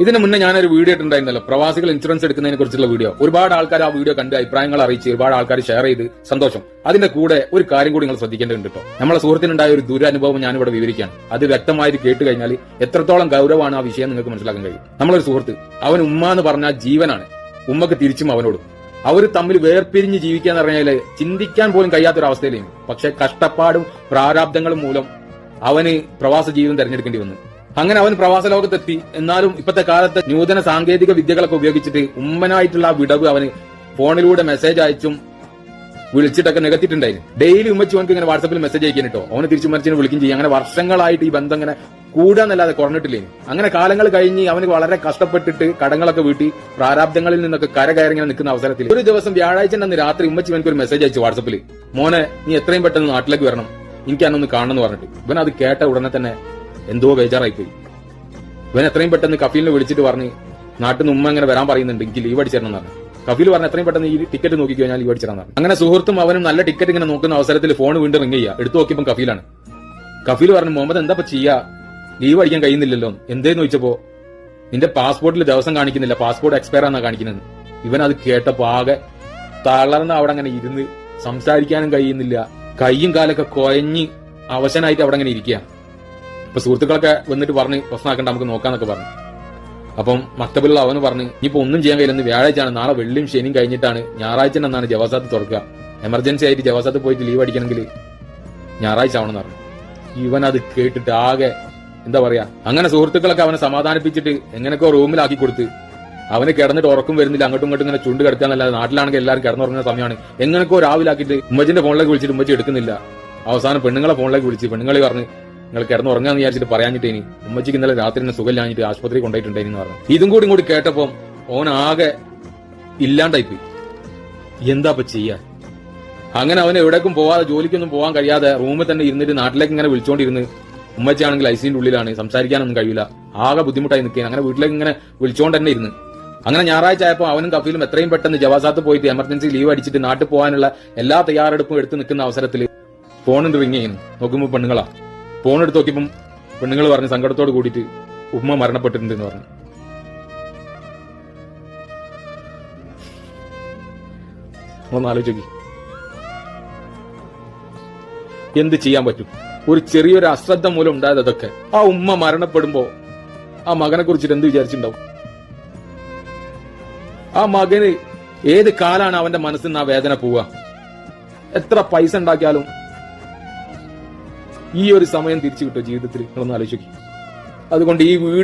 ഇതിന് മുന്നേ ഞാനൊരു വീഡിയോ ഇട്ടുണ്ടായിരുന്നല്ലോ, പ്രവാസികൾ ഇൻഷുറൻസ് എടുക്കുന്നതിനെ കുറിച്ചുള്ള വീഡിയോ. ഒരുപാട് ആൾക്കാർ ആ വീഡിയോ കണ്ട് അഭിപ്രായങ്ങൾ അറിയിച്ച് ഒരുപാട് ആൾക്കാർ ഷെയർ ചെയ്ത് സന്തോഷം. അതിന്റെ കൂടെ ഒരു കാര്യം കൂടി നിങ്ങൾ ശ്രദ്ധിക്കേണ്ടതുണ്ട് കേട്ടോ. നമ്മളെ സുഹൃത്തിനുണ്ടായ ഒരു ദുരനുഭവം ഞാനിവിടെ വിവരിക്കുകയാണ്. അത് വ്യക്തമായിട്ട് കേട്ട് കഴിഞ്ഞാൽ എത്രത്തോളം ഗൗരവമാണ് ആ വിഷയം നിങ്ങൾക്ക് മനസ്സിലാക്കാൻ കഴിയും. നമ്മളൊരു സുഹൃത്ത്, അവൻ ഉമ്മ എന്ന് പറഞ്ഞാൽ ജീവനാണ്, ഉമ്മക്ക് തിരിച്ചും അവനോടും. അവർ തമ്മിൽ വേർപിരിഞ്ഞ് ജീവിക്കാന്ന് പറഞ്ഞാല് ചിന്തിക്കാൻ പോലും കഴിയാത്തൊരവസ്ഥയിലേയും. പക്ഷെ കഷ്ടപ്പാടും പ്രാരാബ്ദങ്ങളും മൂലം അവന് പ്രവാസ ജീവിതം തെരഞ്ഞെടുക്കേണ്ടി വന്നു. അങ്ങനെ അവൻ പ്രവാസ ലോകത്തെത്തി. എന്നാലും ഇപ്പോഴത്തെ കാലത്തെ നൂതന സാങ്കേതിക വിദ്യകളൊക്കെ ഉപയോഗിച്ചിട്ട് ഉമ്മനായിട്ടുള്ള ആ വിടവ് അവന് ഫോണിലൂടെ മെസ്സേജ് അയച്ചും വിളിച്ചിട്ടൊക്കെ നികത്തിയിട്ടുണ്ടായിരുന്നു. ഡെയിലി ഉമ്മച്ചി അവനക്ക് ഇങ്ങനെ വാട്സപ്പിൽ മെസ്സേജ് അയക്കാൻ കേട്ടോ, അവന് തിരിച്ചു മരിച്ചിന് വിളിക്കും ചെയ്യും. അങ്ങനെ വർഷങ്ങളായിട്ട് ഈ ബന്ധം ഇങ്ങനെ കൂടാന്നല്ലാതെ കുറഞ്ഞിട്ടില്ലേനും. അങ്ങനെ കാലങ്ങൾ കഴിഞ്ഞ് അവന് വളരെ കഷ്ടപ്പെട്ടിട്ട് കടങ്ങളൊക്കെ വീട്ടി പ്രാരാബ്ദങ്ങളിൽ നിന്നൊക്കെ കരകയറി ഇങ്ങനെ നിൽക്കുന്ന അവസരത്തിൽ ഒരു ദിവസം വ്യാഴാഴ്ച അന്ന് രാത്രി ഉമ്മച്ചി അവനക്ക് ഒരു മെസ്സേജ് അയച്ചു വാട്സപ്പിൽ, മോനെ നീ എത്രയും പെട്ടെന്ന് നാട്ടിലേക്ക് വരണം, എനിക്ക് അന്നൊന്ന് കാണണമെന്ന് പറഞ്ഞിട്ട്. ഇവൻ അത് കേട്ട ഉടനെ തന്നെ എന്തോ ബേജാറായിപ്പോയി. ഇവൻ എത്രയും പെട്ടെന്ന് കഫീലിനെ വിളിച്ചിട്ട് പറഞ്ഞ് നാട്ടിൽ നിന്ന് ഉമ്മ ഇങ്ങനെ വരാൻ പറയുന്നുണ്ട്, എനിക്ക് ലീവ് അടിച്ചിരണം പറഞ്ഞു. കഫീൽ പറഞ്ഞ എത്രയും പെട്ടെന്ന് ഈ ടിക്കറ്റ് നോക്കി കഴിഞ്ഞാൽ ലീവ് അടിച്ചിരണം. അങ്ങനെ സുഹൃത്തും അവനും നല്ല ടിക്കറ്റ് ഇങ്ങനെ നോക്കുന്ന അവസരത്തിൽ ഫോൺ വീണ്ടും റിംഗ് ചെയ്യുക. എടുത്തു നോക്കിയപ്പോൾ കഫീലാണ്. കഫീൽ പറഞ്ഞു, മുഹമ്മദ് എന്താ ചെയ്യാ, ലീവ് അടിക്കാൻ കഴിയുന്നില്ലല്ലോ. എന്തേന്ന് ചോദിച്ചപ്പോ നിന്റെ പാസ്പോർട്ടിൽ ദിവസം കാണിക്കുന്നില്ല, പാസ്പോർട്ട് എക്സ്പയർ ആണെന്നാ കാണിക്കുന്നത്. ഇവൻ അത് കേട്ടപ്പോ ആകെ തളർന്ന് അവിടെ അങ്ങനെ ഇരുന്ന് സംസാരിക്കാനും കഴിയുന്നില്ല, കൈയും കാലൊക്കെ കൊയഞ്ഞ് അവശനായിട്ട് അവിടെ അങ്ങനെ ഇരിക്കുക. ഇപ്പൊ സുഹൃത്തുക്കളൊക്കെ വന്നിട്ട് പറഞ്ഞ് പ്രശ്നമാക്കണ്ട, നമുക്ക് നോക്കാന്നൊക്കെ പറഞ്ഞു. അപ്പം മക്തബിലുള്ള അവന് പറഞ്ഞ് ഇനിയിപ്പോ ഒന്നും ചെയ്യാൻ കഴിയില്ലെന്ന്, വ്യാഴാഴ്ചയാണ്, നാളെ വെള്ളിയും ശനിയും കഴിഞ്ഞിട്ടാണ്, ഞായറാഴ്ച എന്നാണ് ജവാസാത്ത് തുറക്കുക. എമർജൻസി ആയിട്ട് ജവാസാത്ത് പോയിട്ട് ലീവ് അടിക്കണമെങ്കിൽ ഞായറാഴ്ച ആവണമെന്ന് പറഞ്ഞു. ഇവൻ അത് കേട്ടിട്ട് ആകെ എന്താ പറയാ, അങ്ങനെ സുഹൃത്തുക്കളൊക്കെ അവനെ സമാധാനിപ്പിച്ചിട്ട് എങ്ങനെയൊക്കെ റൂമിലാക്കി കൊടുത്ത് അവന് കിടന്നിട്ട് ഉറക്കം വരുന്നില്ല, അങ്ങോട്ടും ഇങ്ങോട്ടും ഇങ്ങനെ ചുണ്ട് കിടക്കാന്നല്ലാതെ. നാട്ടിലാണെങ്കിൽ എല്ലാവരും കിടന്നുറങ്ങുന്ന സമയമാണ്. എങ്ങനെയൊക്കെ രാവിലാക്കിയിട്ട് ഉമ്മച്ചിന്റെ ഫോണിലേക്ക് വിളിച്ചിട്ട് ഉമ്മച്ചി എടുക്കുന്നില്ല. അവസാനം പെണ്ണുങ്ങളെ ഫോണിലേക്ക് വിളിച്ച് പെണ്ണുങ്ങളെ പറഞ്ഞ് നിങ്ങൾ കിടന്നുറങ്ങാന്ന് വിചാരിച്ചിട്ട് പറയാഞ്ഞിട്ടേനി, ഉമ്മച്ചിക്ക് ഇന്നലെ രാത്രി തന്നെ സുഖമില്ലാഞ്ഞിട്ട് ആശുപത്രി കൊണ്ടുപോയിട്ടുണ്ടായിരുന്നു പറഞ്ഞു. ഇതും കൂടി ഇങ്ങോട്ട് കേട്ടപ്പോ ഓൻ ആകെ ഇല്ലാണ്ടായിപ്പോയി. എന്താ ചെയ്യാ? അങ്ങനെ അവൻ എവിടേക്കും പോവാതെ, ജോലിക്കൊന്നും പോകാൻ കഴിയാതെ റൂമിൽ തന്നെ ഇരുന്നിട്ട് നാട്ടിലേക്ക് ഇങ്ങനെ വിളിച്ചോണ്ടിരുന്ന്, ഉമ്മച്ചാണെങ്കിൽ ഐസിന്റെ ഉള്ളിലാണ്, സംസാരിക്കാനൊന്നും കഴിയില്ല, ആകെ ബുദ്ധിമുട്ടായി നിൽക്കുകയാണ്. അങ്ങനെ വീട്ടിലേക്ക് ഇങ്ങനെ വിളിച്ചോണ്ട് തന്നെ ഇരുന്ന്. അങ്ങനെ ഞായറാഴ്ച ആയപ്പോൾ അവനും കഫീലും എത്രയും പെട്ടെന്ന് ജവാസാത്ത് പോയിട്ട് എമർജൻസി ലീവ് അടിച്ചിട്ട് നാട്ടിൽ പോകാനുള്ള എല്ലാ തയ്യാറെടുപ്പും എടുത്ത് നിൽക്കുന്ന അവസരത്തിൽ ഫോണിന്റെ റിങ് ചെയ്യുന്നു. നോക്കുമ്പോൾ പെണ്ണുങ്ങളാ. ഫോൺ എടുത്ത് നോക്കിയപ്പം പെണ്ണുങ്ങൾ പറഞ്ഞ് സങ്കടത്തോട് കൂടിയിട്ട് ഉമ്മ മരണപ്പെട്ടിട്ടുണ്ടെന്ന് പറഞ്ഞു. ഒന്ന് ആലോചിക്കി, എന്ത് ചെയ്യാൻ പറ്റും? ഒരു ചെറിയൊരു അശ്രദ്ധ മൂലം ഉണ്ടായത് അതൊക്കെ. ആ ഉമ്മ മരണപ്പെടുമ്പോ ആ മകനെ കുറിച്ചിട്ട് എന്ത് വിചാരിച്ചിട്ടുണ്ടാവും? ആ മകന് ഏത് കാലാണ് അവന്റെ മനസ്സിൽ നിന്ന് ആ വേദന പോവുക? എത്ര പൈസ ഉണ്ടാക്കിയാലും ഈ ഒരു സമയം തിരിച്ചു കിട്ടുമോ ജീവിതത്തിൽ? നിങ്ങളൊന്ന് ആലോചിക്കും. അതുകൊണ്ട് ഈ വീഡിയോ